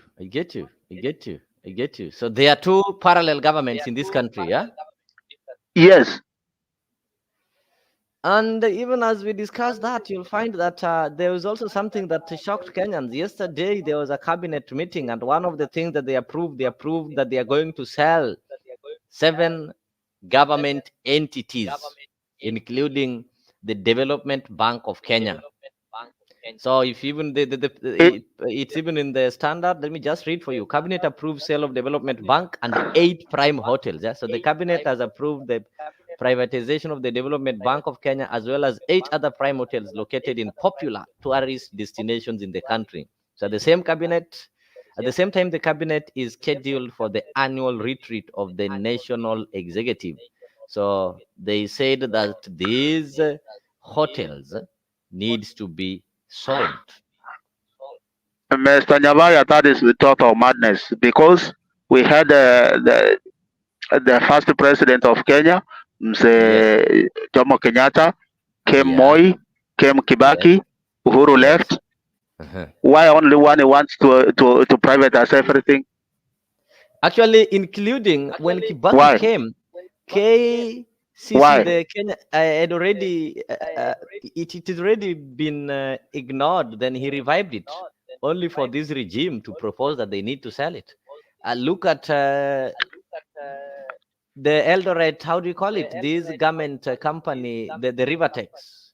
So there are two parallel governments in this country, yeah? Yes. And even as we discussed that, you'll find that there was also something that shocked Kenyans. Yesterday, there was a cabinet meeting, and one of the things that they approved that they are going to sell 7 government entities, including the Development Bank of Kenya. So if even it's even in the Standard, let me just read for you. Cabinet approved sale of Development Bank and 8 prime hotels. Yeah? So the cabinet has approved the privatization of the Development Bank of Kenya, as well as 8 other prime hotels located in popular tourist destinations in the country. So at the same time, the cabinet is scheduled for the annual retreat of the National Executive. So they said that these hotels needs to be sold. Mr. Nyavaya, that is the total madness, because We had the first president of Kenya, Mzee Jomo Kenyatta, came Moi, came Kibaki, Uhuru left. Why only one wants to privatize everything? Actually, including when Kibaki Why? came, KCC, Why? the Kenya, had already, it had already been ignored. Then he revived it, only for this regime to propose that they need to sell it. Look at the Eldoret, how do you call it? This government company, the Rivertex.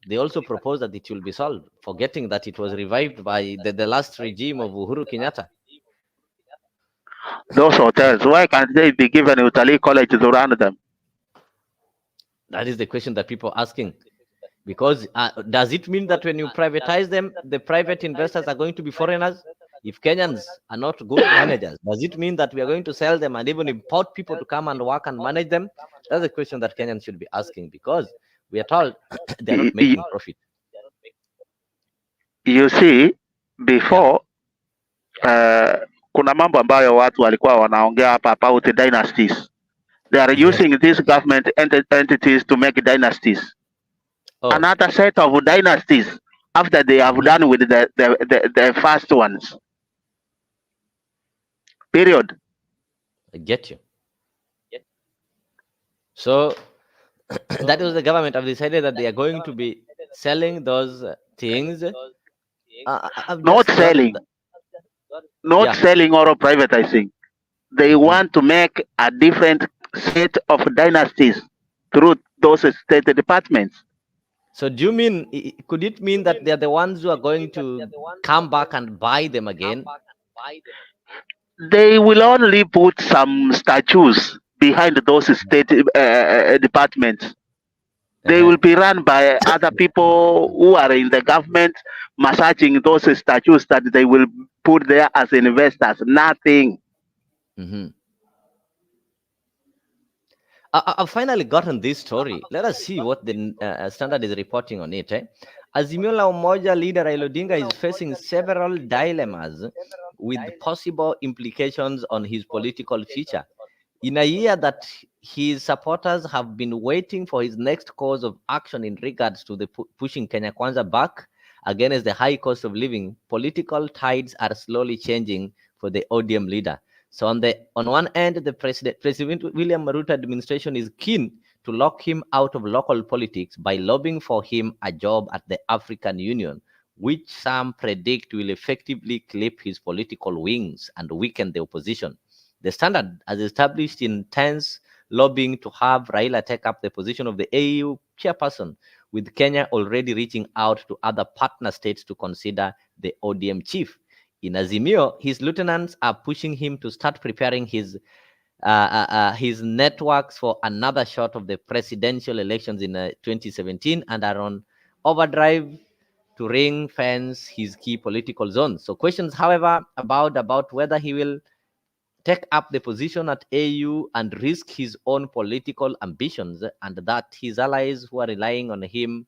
They also proposed that it will be sold, forgetting that it was revived by the last regime of Uhuru Kenyatta. Those hotels, why can't they be given Utalii College to run them? That is the question that people are asking. Because does it mean that when you privatize them, the private investors are going to be foreigners? If Kenyans are not good managers, does it mean that we are going to sell them and even import people to come and work and manage them? That's a question that Kenyans should be asking, because we are told they are not making profit. You see, before kuna mambo ambayo watu walikuwa wanaongea hapa about the dynasties. They are using these government entities to make dynasties. Another set of dynasties after they have done with the first ones. Period. I get you. So that is the government have decided that they are going to be selling those things. Not selling. Not selling or privatizing. They want to make a different set of dynasties through those state departments. So do you mean, could it mean that they're the ones who are going to come back and buy them again? They will only put some statues behind those state departments. They will be run by other people who are in the government, massaging those statues that they will put there as investors. Nothing. I've finally gotten this story. Let us see what the Standard is reporting on it. Azimio la Umoja leader Raila Odinga is facing several dilemmas with possible implications on his political future. In a year that his supporters have been waiting for his next course of action in regards to the pushing Kenya Kwanza back against the high cost of living, political tides are slowly changing for the ODM leader. So on one end, the President William Ruto administration is keen to lock him out of local politics by lobbying for him a job at the African Union, which some predict will effectively clip his political wings and weaken the opposition. The Standard has established intense lobbying to have Raila take up the position of the AU chairperson, with Kenya already reaching out to other partner states to consider the ODM chief. In Azimio, his lieutenants are pushing him to start preparing his networks for another shot of the presidential elections in 2017 and are on overdrive to ring fence his key political zones. So questions, however, about whether he will take up the position at AU and risk his own political ambitions, and that his allies who are relying on him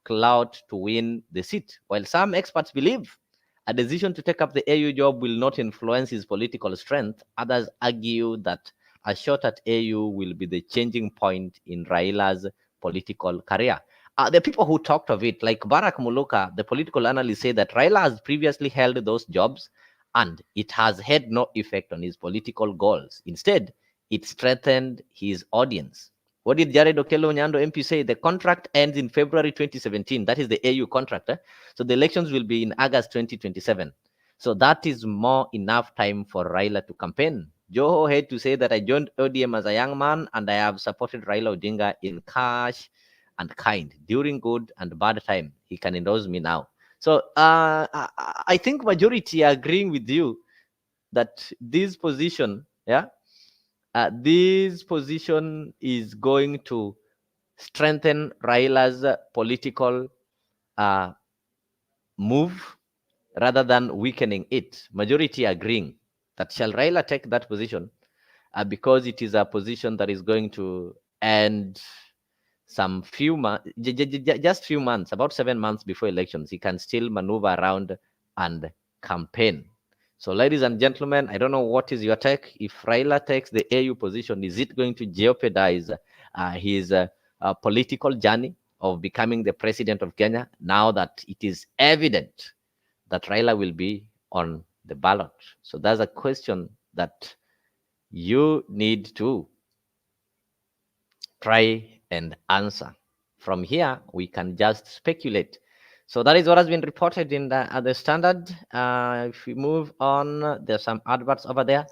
clout to win the seat. While some experts believe a decision to take up the AU job will not influence his political strength, others argue that a shot at AU will be the changing point in Raila's political career. The people who talked of it, like Barack Muluka, the political analyst, say that Raila has previously held those jobs and it has had no effect on his political goals. Instead, it strengthened his audience. What did Jared Okello Nyando MP say? The contract ends in February 2017. That is the AU contract. So the elections will be in August 2027. So that is more enough time for Raila to campaign. Joho had to say that I joined ODM as a young man and I have supported Raila Odinga in cash and kind during good and bad time. He can endorse me now. So I think majority are agreeing with you that this position, this position is going to strengthen Raila's political move rather than weakening it. Majority agreeing that shall Raila take that position because it is a position that is going to end some few months, just few months, about 7 months before elections. He can still maneuver around and campaign. So, ladies and gentlemen, I don't know what is your take. If Raila takes the AU position, is it going to jeopardize his political journey of becoming the president of Kenya now that it is evident that Raila will be on the ballot? So that's a question that you need to try and answer. From here, we can just speculate. So that is what has been reported in the Standard. If we move on, there's some adverts over there.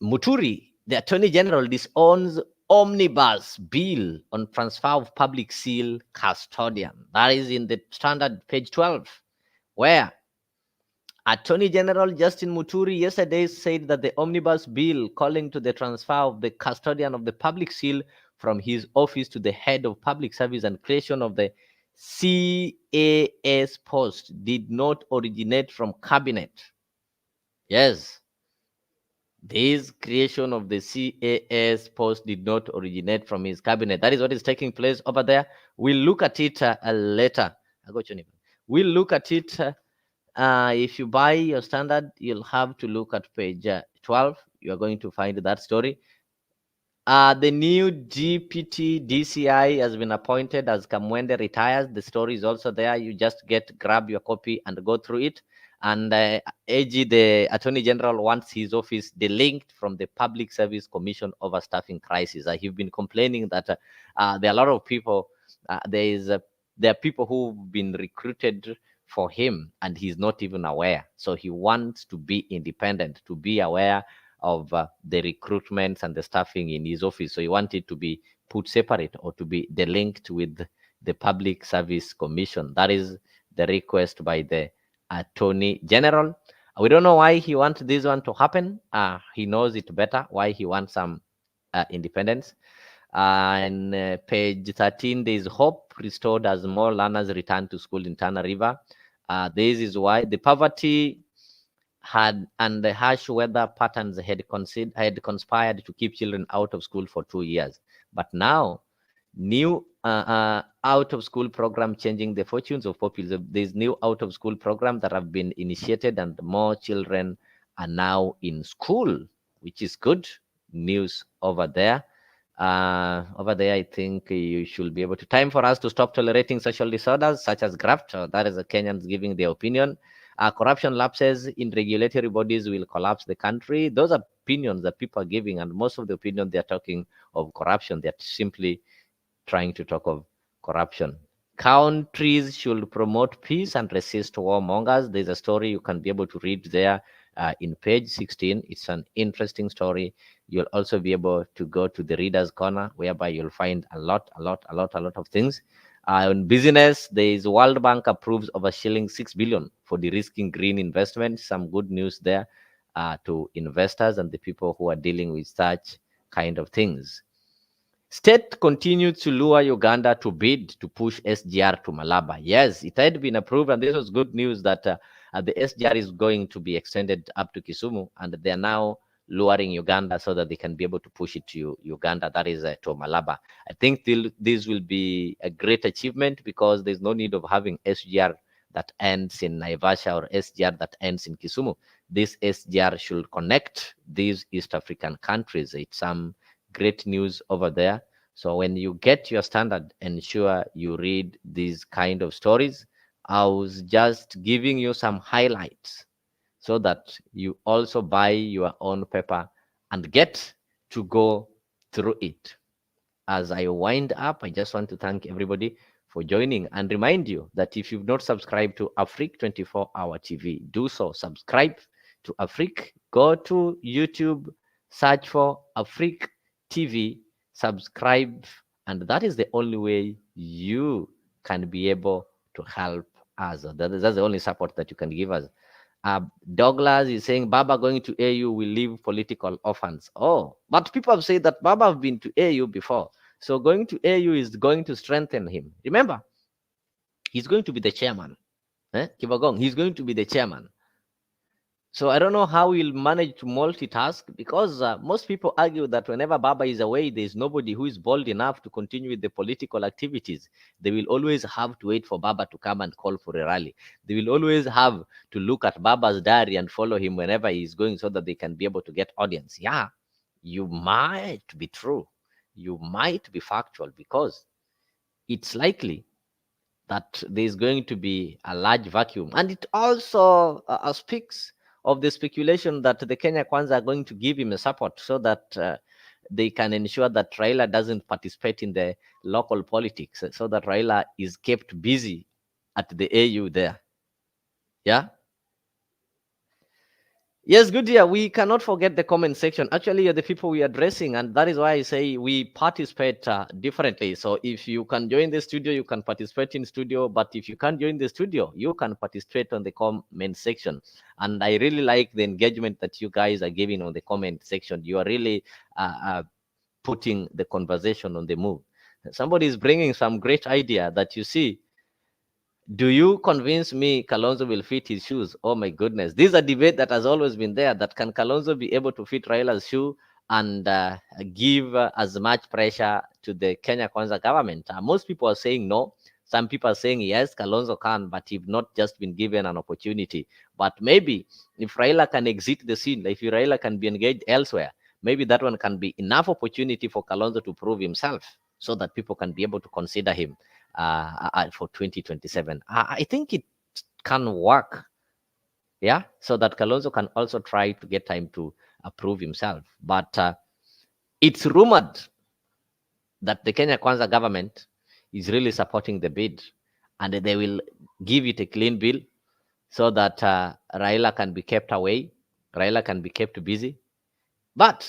Muturi, the Attorney General, disowns omnibus bill on transfer of public seal custodian. That is in the Standard, page 12, where Attorney General Justin Muturi yesterday said that the omnibus bill calling to the transfer of the custodian of the public seal from his office to the head of public service and creation of the CAS post did not originate from cabinet. Yes, this creation of the CAS post did not originate from his cabinet. That is what is taking place over there. We'll look at it later. We'll look at it. If you buy your Standard, you'll have to look at page 12. You are going to find that story. The new GPT DCI has been appointed as Kamwende retires. The story is also there. You just grab your copy and go through it. And AG, the Attorney General, wants his office delinked from the Public Service Commission overstaffing crisis. He've been complaining that there are a lot of people. There are people who've been recruited for him, and he's not even aware. So he wants to be independent, to be aware of the recruitments and the staffing in his office. So he wanted to be put separate or to be delinked with the Public Service Commission. That is the request by the Attorney General. We don't know why he wants this one to happen. He knows it better, why he wants some independence. And page 13, there is hope restored as more learners return to school in Tana River. This is why the poverty and the harsh weather patterns had conspired to keep children out of school for 2 years. But now, new out of school program changing the fortunes of populace. There's new out of school program that have been initiated, and more children are now in school, which is good news over there. I think you should be able to. Time for us to stop tolerating social disorders such as graft. That is the Kenyans giving their opinion. Corruption lapses in regulatory bodies will collapse the country. Those are opinions that people are giving, and most of the opinions they're talking of corruption. They're simply trying to talk of corruption. Countries should promote peace and resist warmongers. There's a story you can be able to read there in page 16. It's an interesting story. You'll also be able to go to the Reader's Corner, whereby you'll find a lot of things. On business, there is World Bank approves over shilling 6 billion for de-risking green investment. Some good news there to investors and the people who are dealing with such kind of things. State continued to lure Uganda to bid to push SGR to Malaba. Yes, it had been approved, and this was good news that the SGR is going to be extended up to Kisumu, and they are now luring Uganda so that they can be able to push it to Uganda, that is to Malaba. I think this will be a great achievement because there's no need of having SGR that ends in Naivasha or SGR that ends in Kisumu. This SGR should connect these East African countries. It's some great news over there. So when you get your Standard, ensure you read these kind of stories. I was just giving you some highlights so that you also buy your own paper and get to go through it. As I wind up, I just want to thank everybody for joining and remind you that if you've not subscribed to Afriq 24-hour TV, do so. Subscribe to Afriq. Go to YouTube, search for Afriq TV, subscribe, and that is the only way you can be able to help us. That's the only support that you can give us. Douglas is saying Baba going to AU will leave political orphans. Oh, but people have said that Baba have been to AU before. So going to AU is going to strengthen him. Remember, he's going to be the chairman. Kibagong, he's going to be the chairman. So I don't know how he'll manage to multitask, because most people argue that whenever Baba is away, there's nobody who is bold enough to continue with the political activities. They will always have to wait for Baba to come and call for a rally. They will always have to look at Baba's diary and follow him whenever he's going, so that they can be able to get audience. Yeah, you might be true. You might be factual, because it's likely that there's going to be a large vacuum. And it also speaks of the speculation that the Kenya Kwanza are going to give him a support, so that they can ensure that Raila doesn't participate in the local politics, so that Raila is kept busy at the AU there. Yeah. Yes, good dear. We cannot forget the comment section. Actually, you're the people we are addressing, and that is why I say we participate differently. So if you can join the studio, you can participate in studio. But if you can't join the studio, you can participate on the comment section. And I really like the engagement that you guys are giving on the comment section. You are really putting the conversation on the move. Somebody is bringing some great idea that you see. Do you convince me Kalonzo will fit his shoes? Oh my goodness. This is a debate that has always been there, that can Kalonzo be able to fit Raila's shoe and give as much pressure to the Kenya Kwanza government? Most people are saying no. Some people are saying yes, Kalonzo can, but he's not just been given an opportunity. But maybe if Raila can exit the scene, if Raila can be engaged elsewhere, maybe that one can be enough opportunity for Kalonzo to prove himself, so that people can be able to consider him for 2027. I think it can work, yeah, so that Kalonzo can also try to get time to prove himself. But it's rumored that the Kenya Kwanza government is really supporting the bid, and they will give it a clean bill, so that Raila can be kept away, Raila can be kept busy. But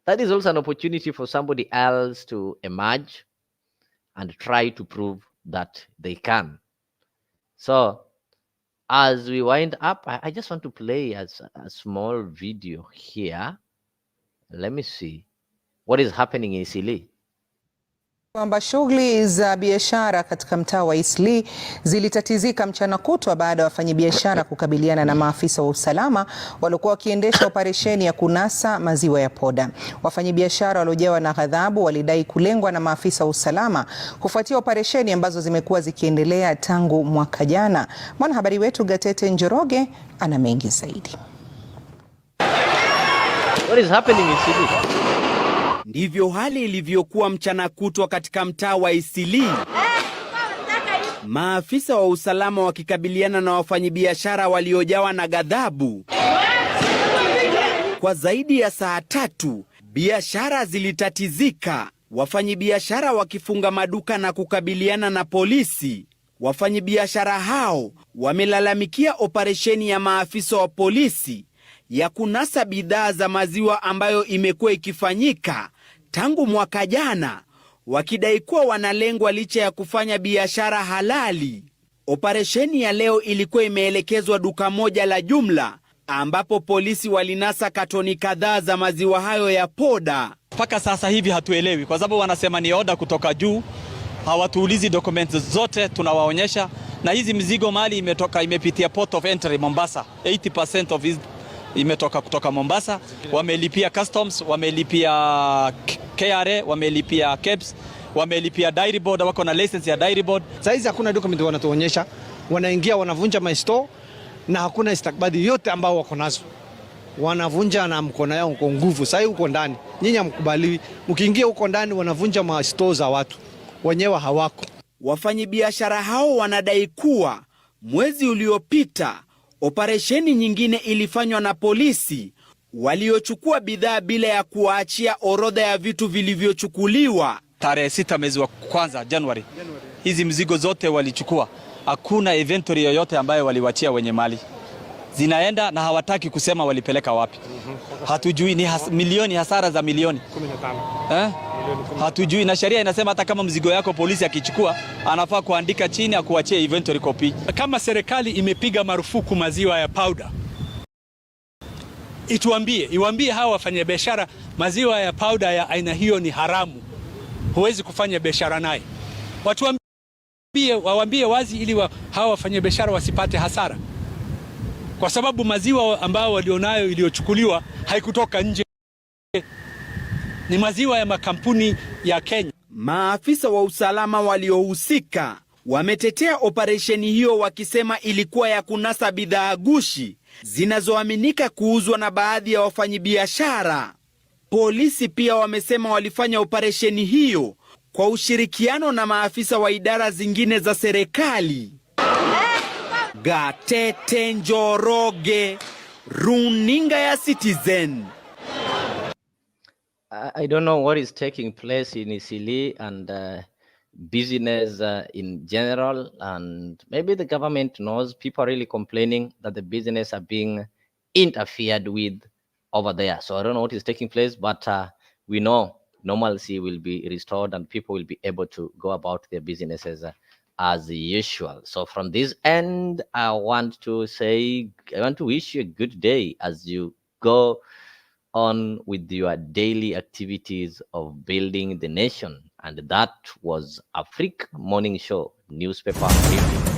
that is also an opportunity for somebody else to emerge and try to prove that they can. So as we wind up, I just want to play a small video here. Let me see what is happening in Eastleigh. Kwamba shughuli za biashara katika mtaa wa Eastleigh zilitatizika mchana kutwa baada ya wafanyabiashara kukabiliana na maafisa wa usalama waliokuwa wakiendesha operesheni ya kunasa maziwa ya poda. Wafanyabiashara waliojawa na ghadhabu walidai kulengwa na maafisa wa usalama kufuatia operesheni ambazo zimekuwa zikiendelea tangu mwaka jana. Mwanahabari wetu Gatete Njoroge ana mengi zaidi. What is happening in Eastleigh? Ndivyo hali ilivyokuwa mchana kutwa katika mtaa wa Eastleigh. Maafisa wa usalama wakikabiliana na wafanyabiashara waliojawa na ghadhabu. Kwa zaidi ya saa 3, biashara zilitatizika. Wafanyabiashara wakifunga maduka na kukabiliana na polisi. Wafanyabiashara hao wamelalamikia operesheni ya maafisa wa polisi ya kunasa bidhaa za maziwa ambayo imekuwa ikifanyika tangu mwaka jana, wakidai kuwa wanalengwa licha ya kufanya biashara halali. Operesheni ya leo ilikuwa imeelekezwa duka moja la jumla, ambapo polisi walinasa katoni kadhaa za maziwa hayo ya poda. Mpaka sasa hivi hatuelewi, kwa sababu wanasema ni order kutoka juu, hawatuulizi documents zote tunawaonyesha, na hizi mzigo mali imetoka, imepitia port of entry Mombasa. 80% of it imetoka kutoka Mombasa. Wamelipia customs, wamelipia KRA, wamelipia KEBS, wamelipia dairy board, wako na license ya dairy board. Saizi hakuna document wanatuonyesha, wanaingia wanavunja my store na hakuna istakbadi yote ambao wako nazo. Wanavunja na mkono yao kwa nguvu. Sasa huko ndani nyinyi hamkubaliwi. Ukiingia huko ndani wanavunja ma store za watu. Wenyewe hawako. Wafanyabiashara hao wanadai kuwa mwezi uliopita operesheni nyingine ilifanywa na polisi waliochukua bidhaa bila ya kuachia orodha ya vitu vilivyochukuliwa. Tarehe 6 mwezi wa kwanza Januari, hizi mzigo zote walichukua. Hakuna inventory yoyote ambayo waliwachia wenye mali. Zinaenda na hawataki kusema walipeleka wapi. Hatujui, ni milioni, hasara za milioni 15. Hatujui, na sheria inasema hata kama mzigo yako polisi akichukua anafaa kuandika chini akuachie inventory copy. Kama serikali imepiga marufuku maziwa ya powder, iwaambie hawa wafanyabiashara maziwa ya powder ya aina hiyo ni haramu. Huwezi kufanya biashara naye. Waambie wazi ili hawa wafanyabiashara wasipate hasara. kwa sababu maziwa ambao walionayo iliyochukuliwa haikutoka nje, ni maziwa ya makampuni ya Kenya. Maafisa wa usalama waliohusika wametetea operesheni hiyo wakisema ilikuwa ya kunasa bidhaa gushi zinazoaminika kuuzwa na baadhi ya wafanyabiashara. Polisi pia wamesema walifanya operesheni hiyo kwa ushirikiano na maafisa wa idara zingine za serikali. Gatete Njoroge, runinga ya Citizen. I don't know what is taking place in Isili and business in general, and maybe the government knows. People are really complaining that the business are being interfered with over there. So I don't know what is taking place, but we know normalcy will be restored and people will be able to go about their businesses as usual. So from this end, I want to wish you a good day as you go on with your daily activities of building the nation. And that was Afriq Morning Show newspaper briefing.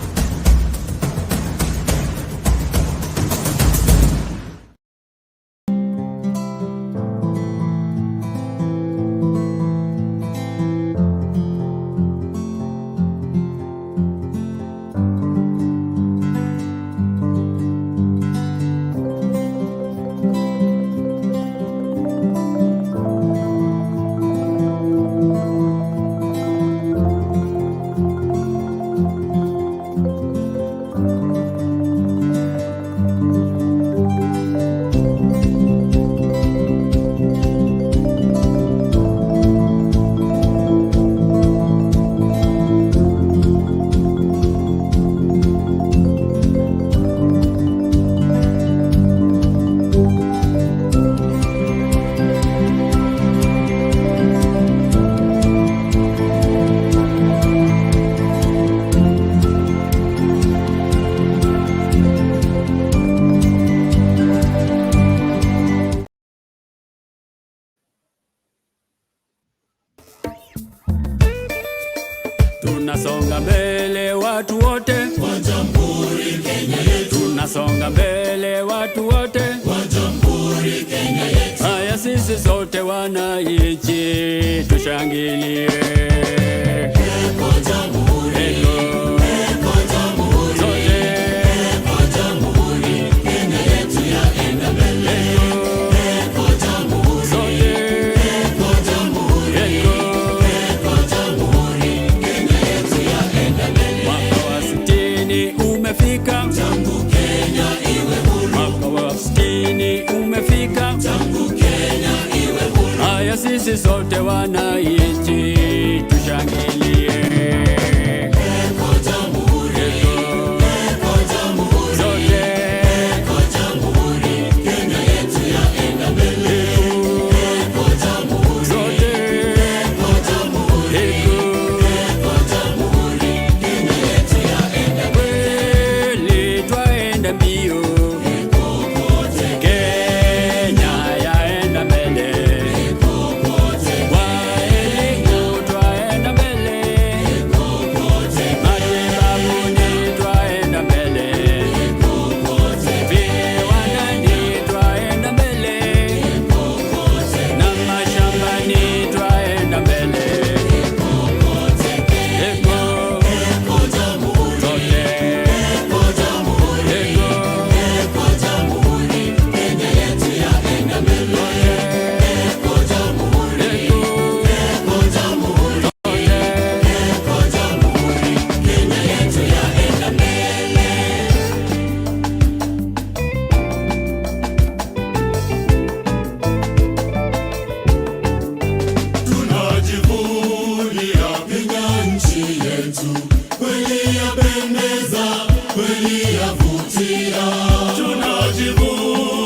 Tunasonga mbele watu wote wa Jamhuri Kenya yetu. Tunasonga mbele watu wote wa Jamhuri Kenya yetu. Haya sisi sote wananchi tushangilie. Eko Jamhuri, eko Jamhuri, sote eko Jamhuri Kenya yetu yaenda mbele. Eko Jamhuri, sote eko Jamhuri, eko Jamhuri Kenya yetu yaenda mbele. Mwaka wa 60 umefika, tangu Kenya iwe huru. Mwaka wa 60 umefika, tangu Kenya iwe huru. Haya sisi sote wananchi tushangilie. Eko Jamhuri, eko Jamhuri, sote eko Jamhuri Kenya yetu yaenda mbele. Eko Jamhuri, sote eko Jamhuri, eko Jamhuri Kenya yetu yaenda mbele. Kweli twaenda mbio, Kenya yaenda mbele. Kwa elimu twaenda mbele, matibabuni twaenda mbele, viwandani twaenda mbele, na mashambani twaenda mbele. Eko Jamhuri, sote eko Jamhuri, eko Jamhuri Kenya yetu yaenda mbele. Eko Jamhuri, eko Jamhuri, sote eko Jamhuri Kenya yetu yaenda mbele. Tunajivunia Kenya nchi yetu, kweli yapendeza, kweli yavutia. Tunajivunia